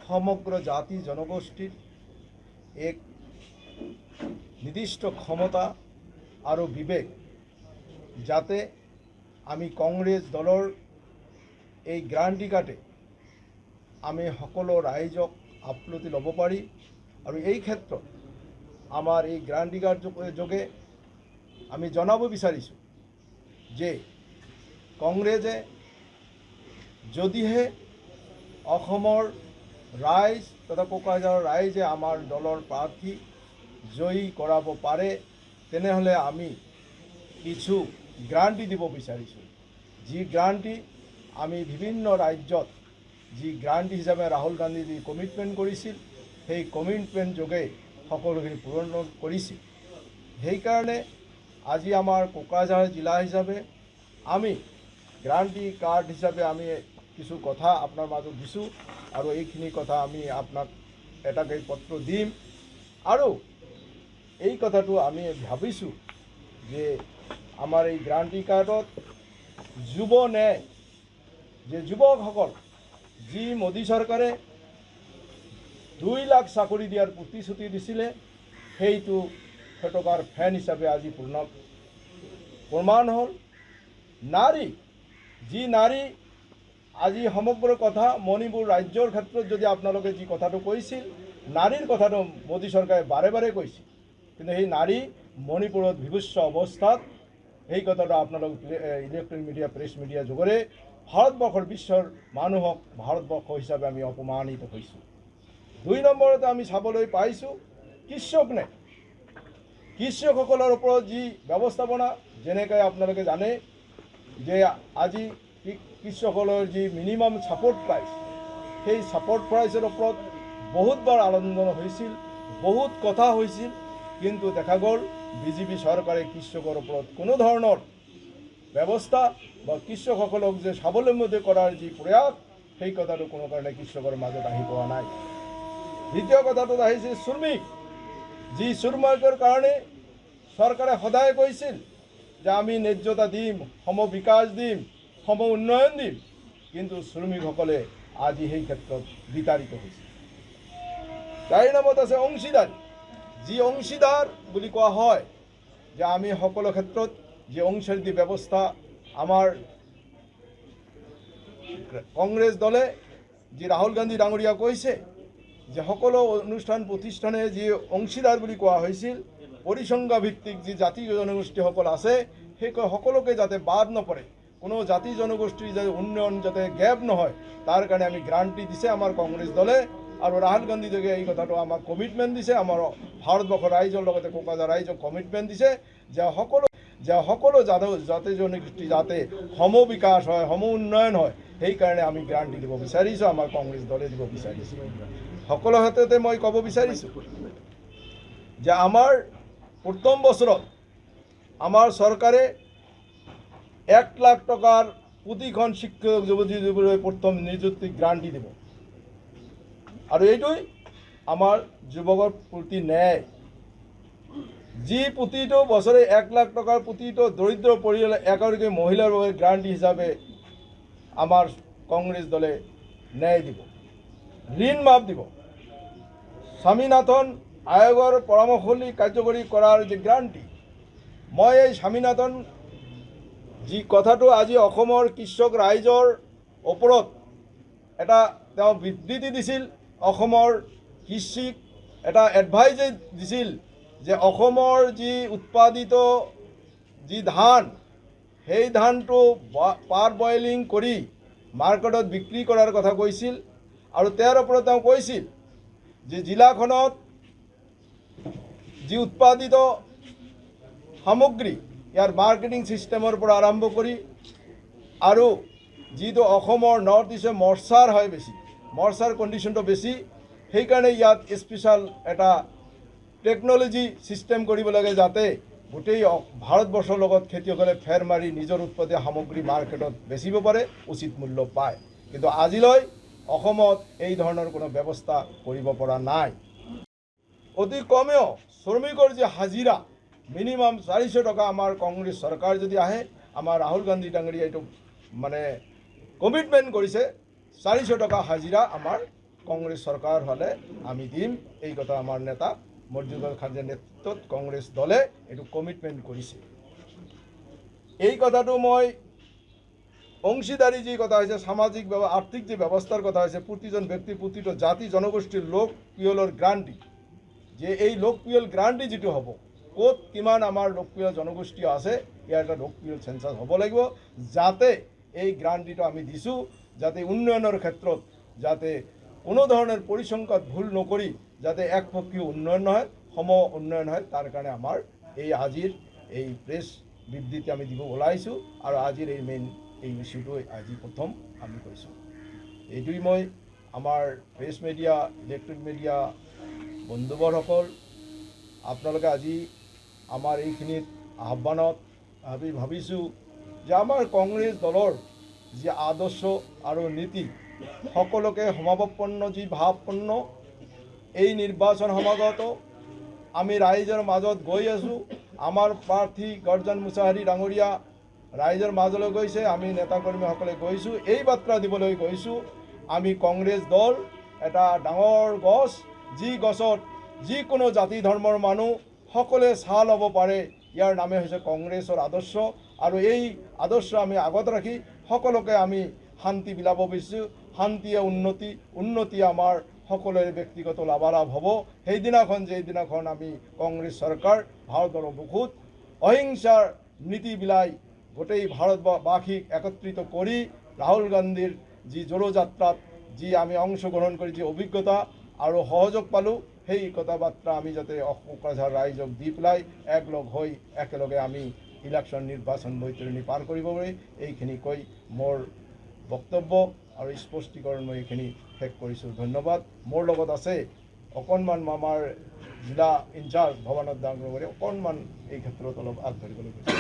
সমগ্ৰ জাতি জনগোষ্ঠীৰ এক নিৰ্দিষ্ট ক্ষমতা আৰু বিবেক যাতে আমি কংগ্ৰেছ দলৰ এই গ্যাৰাণ্টি কাৰ্ডে আমি সকলো ৰাইজক আপলতি ল'ব পাৰি আৰু এই ক্ষেত্ৰত আমাৰ এই গ্যাৰাণ্টি কাৰ্ড যোগে আমি জনাব বিচাৰিছোঁ যে কংগ্ৰেছে যদিহে অসমৰ ৰাইজ তথা কোকৰাঝাৰৰ ৰাইজে আমাৰ দলৰ প্ৰাৰ্থী জয়ী কৰাব পাৰে তেনেহ'লে আমি কিছু গ্যাৰাণ্টি দিব বিচাৰিছোঁ যি গ্যাৰাণ্টি আমি বিভিন্ন ৰাজ্যত যি গ্যাৰাণ্টি হিচাপে ৰাহুল গান্ধী যি কমিটমেণ্ট কৰিছিল সেই কমিটমেণ্ট যোগে সকলোখিনি পূৰণ কৰিছিল সেইকাৰণে আজি আমাৰ কোকৰাঝাৰ জিলা হিচাপে আমি গ্যাৰাণ্টি কাৰ্ড হিচাপে আমি কিছু কথা আপোনাৰ মাজত দিছোঁ আৰু এইখিনি কথা আমি আপোনাক এটাকৈ পত্ৰ দিম আৰু এই কথাটো আমি ভাবিছোঁ যে আমাৰ এই গ্যাৰাণ্টি কাৰ্ডত যুৱ ন্যায় যে যুৱকসকল যি মোদী চৰকাৰে 2 লাখ চাকৰি দিয়াৰ প্ৰতিশ্ৰুতি দিছিলে সেইটো ফটকাৰ ফেন হিচাপে আজি প্ৰমাণ হ'ল নাৰী যি নাৰী আজি সমগ্ৰ কথা মণিপুৰ ৰাজ্যৰ ক্ষেত্ৰত যদি আপোনালোকে যি কথাটো কৈছিল নাৰীৰ কথাটো মোদী চৰকাৰে বাৰে বাৰে কৈছিল কিন্তু সেই নাৰী মণিপুৰত বিভৎস অৱস্থাত এই কথাটো আপোনালোক ইলেক্ট্ৰনিক মিডিয়া প্ৰেছ মিডিয়া যোগেৰে ভাৰতবৰ্ষৰ বিশ্বৰ মানুহক ভাৰতবৰ্ষ হিচাপে আমি অপমানিত হৈছোঁ 2 নম্বৰতে আমি চাবলৈ পাইছোঁ কৃষকসকলৰ ওপৰত যি ব্যৱস্থাপনা যেনেকৈ আপোনালোকে জানে যে আজি কৃষকসকলৰ যি মিনিমাম ছাপোৰ্ট প্ৰাইচ সেই ছাপোৰ্ট প্ৰাইচৰ ওপৰত বহুতবাৰ আলোচনা হৈছিল বহুত কথা হৈছিল কিন্তু দেখা গ'ল বিজেপি চৰকাৰে কৃষকৰ ওপৰত কোনো ধৰণৰ ব্যৱস্থা বা কৃষকসকলক যে স্বাৱলম্বী কৰাৰ যি প্ৰয়াস সেই কথাটো কোনো কাৰণে কৃষকৰ মাজত আহি পোৱা নাই দ্বিতীয় কথাটোত আহিছে শ্ৰমিক যি শ্ৰমিকৰ কাৰণে চৰকাৰে সদায় কৈছিল যে আমি ন্যায্যতা দিম সম বিকাশ দিম সম উন্নয়ন দিম কিন্তু শ্ৰমিকসকলে আজি সেই ক্ষেত্ৰত বিতাড়িত হৈছে 4 নম্বৰত আছে অংশীদাৰ যি অংশীদাৰ বুলি কোৱা হয় যে আমি সকলো ক্ষেত্ৰত যে অংশীদাৰী ব্যৱস্থা আমাৰ কংগ্ৰেছ দলে যি ৰাহুল গান্ধী ডাঙৰীয়া কৈছে যে সকলো অনুষ্ঠান প্ৰতিষ্ঠানে যি অংশীদাৰ বুলি কোৱা হৈছিল পৰিসংখ্যা ভিত্তিক যি জাতি জনগোষ্ঠীসকল আছে সেই সকলোকে যাতে বাদ নপৰে কোনো জাতি জনগোষ্ঠীৰ যাতে উন্নয়ন যাতে গেপ নহয় তাৰ কাৰণে আমি গ্যাৰাণ্টি দিছে আমাৰ কংগ্ৰেছ দলে আৰু ৰাহুল গান্ধী যোগে এই কথাটো আমাক কমিটমেণ্ট দিছে আমাৰ ভাৰতবৰ্ষৰ ৰাইজৰ লগতে কোকৰাঝাৰ ৰাইজক কমিটমেণ্ট দিছে যে সকলো জাতি জনগোষ্ঠী যাতে সম বিকাশ হয় সম উন্নয়ন হয় সেইকাৰণে আমি গ্যাৰাণ্টি দিব বিচাৰিছোঁ আমাৰ কংগ্ৰেছ দলে দিব বিচাৰিছোঁ সকলো ক্ষেত্ৰতে মই ক'ব বিচাৰিছোঁ যে আমাৰ প্ৰথম বছৰত আমাৰ চৰকাৰে 1 লাখ টকাৰ প্ৰতিখন শিক্ষক যুৱতী যুৱতীলৈ প্ৰথম নিযুক্তি গ্যাৰাণ্টি দিব আৰু এইটোই আমাৰ যুৱকৰ প্ৰতি ন্যায় যি প্ৰতিটো বছৰে 1 লাখ টকাৰ প্ৰতিটো দৰিদ্ৰ পৰিয়ালৰ এগৰাকী মহিলাৰ বাবে গ্যাৰাণ্টি হিচাপে আমাৰ কংগ্ৰেছ দলে ন্যায় দিব ঋণ মাফ দিব স্বামীনাথন আয়োগৰ পৰামৰ্শলৈ কাৰ্যকৰী কৰাৰ যি গ্যাৰাণ্টি মই এই স্বামীনাথন যি কথাটো আজি অসমৰ কৃষক ৰাইজৰ ওপৰত এটা তেওঁ বিবৃতি দিছিল অসমৰ কৃষিক এটা এডভাইজ দিছিল যে অসমৰ যি উৎপাদিত যি ধান সেই ধানটো পাৰ বইলিং কৰি মাৰ্কেটত বিক্ৰী কৰাৰ কথা কৈছিল আৰু তাৰ ওপৰত তেওঁ কৈছিল যে জিলাখনত যি উৎপাদিত সামগ্ৰী ইয়াৰ মাৰ্কেটিং সিস্টেমৰ পৰা আৰম্ভ কৰি আৰু যিটো অসমৰ নৰ্থ ইষ্টে মৰ্চাৰ হয় বেছি মৰ্চাৰ কণ্ডিশ্যনটো বেছি সেইকাৰণে ইয়াত স্পেচিয়েল এটা টেকন'লজি সিস্টেম কৰিব লাগে যাতে গোটেই ভাৰতবৰ্ষৰ লগত খেতিয়কসকলে ফেৰ মাৰি নিজৰ উৎপাদিত সামগ্ৰী মাৰ্কেটত বেচিব পাৰে উচিত মূল্য পায় কিন্তু আজিলৈ অসমত এই ধৰণৰ কোনো ব্যৱস্থা কৰিব পৰা নাই অতি কমেও শ্ৰমিকৰ যে হাজিৰা মিনিমাম 400 টকা আমাৰ কংগ্ৰেছ চৰকাৰ যদি আহে আমাৰ ৰাহুল গান্ধী ডাঙৰীয়া এইটো মানে কমিটমেণ্ট কৰিছে 400 টকা হাজিৰা আমাৰ কংগ্ৰেস সৰকাৰ হলে আমি দিম, এই কথা আমাৰ নেতা মৰ্জিদুল খানেৰ নেতৃত্বত কংগ্ৰেস দলে এইটো কমিটমেণ্ট কৰিছে। এই কথাটো মই অংশীদারি যে কথা হয়েছে, সামাজিক আর্থিক যে ব্যবস্থার কথা হয়েছে, প্রতিজন ব্যক্তি প্রতিটা জাতি জনগোষ্ঠীর লোক পিয়লৰ গ্ৰান্টি, যে এই লোক পিয়ল গ্ৰান্টি যেটো হ'ব, ক'ত কিমান আমাৰ লোক পিয়ল জনগোষ্ঠী আছে, ইয়াৰ এটা লোক পিয়ল চেঞ্চাছ হ'ব লাগিব, যাতে এই গ্ৰান্টিটো আমি দিছোঁ, যাতে উন্নয়নৰ ক্ষেত্ৰত যাতে কোনো ধৰণৰ পৰিসংখ্যাত ভুল নকৰি যাতে একপক্ষীয় উন্নয়ন নহয়, সম উন্নয়ন হয়, তাৰ কাৰণে আমাৰ এই আজিৰ এই প্ৰেছ বিবৃতি আমি দিব ওলাইছোঁ। আৰু আজিৰ এই মেইন এই ইস্যুটো আজি প্ৰথম আমি কৈছোঁ। এইটোৱেই মই আমাৰ প্ৰেছ মিডিয়া, ইলেক্ট্ৰনিক মিডিয়া বন্ধুবৰসকল, আপোনালোকে আজি আমাৰ এইখিনিত আহ্বানত আমি ভাবিছোঁ যে আমাৰ কংগ্ৰেছ দলৰ যি আদৰ্শ আৰু নীতি সকলোকে সমাৱপন্ন যি ভাৱপন্ন এই নিৰ্বাচন সমাগত আমি ৰাইজৰ মাজত গৈ আছোঁ। আমাৰ প্ৰাৰ্থী গৰ্জন মুছাহাৰী ডাঙৰীয়া ৰাইজৰ মাজলৈ গৈছে, আমি নেতাকৰ্মীসকলে গৈছোঁ, এই বাৰ্তা দিবলৈ গৈছোঁ, আমি কংগ্ৰেছ দল এটা ডাঙৰ গছ, যি গছত যিকোনো জাতি ধৰ্মৰ মানুহ সকলোৱে ছাঁ ল'ব পাৰে, ইয়াৰ নামে হৈছে কংগ্ৰেছৰ আদৰ্শ। আৰু এই আদৰ্শ আমি আগত ৰাখি সকলোকে আমি শান্তি বিলাব বিচাৰিছোঁ। শান্তিয়ে উন্নতিয়ে আমাৰ সকলোৰে ব্যক্তিগত লাভালাভ হ'ব। সেইদিনাখন যেইদিনাখন আমি কংগ্ৰেছ চৰকাৰ ভাৰতৰ বুকুত অহিংসাৰ নীতি বিলাই গোটেই ভাৰতবাসীক একত্ৰিত কৰি ৰাহুল গান্ধীৰ যি জোড়যাত্ৰাত যি আমি অংশগ্ৰহণ কৰি যি অভিজ্ঞতা আৰু সহযোগ পালোঁ, সেই কথা বাৰ্তা আমি যাতে কোকৰাঝাৰ ৰাইজক দি পেলাই একলগ হৈ একেলগে আমি ইলেকশ্যন নিৰ্বাচন বৈতৰণি পাৰ কৰিব পাৰি। এইখিনি কৈ মোৰ বক্তব্য আৰু স্পষ্টীকৰণ মই এইখিনি শেষ কৰিছোঁ। ধন্যবাদ। মোৰ লগত আছে অকণমান আমাৰ জিলা ইনচাৰ্জ ভৱানত ডাঙৰীয়া, অকণমান এই ক্ষেত্ৰত অলপ আগবাঢ়িবলৈ গৈছে।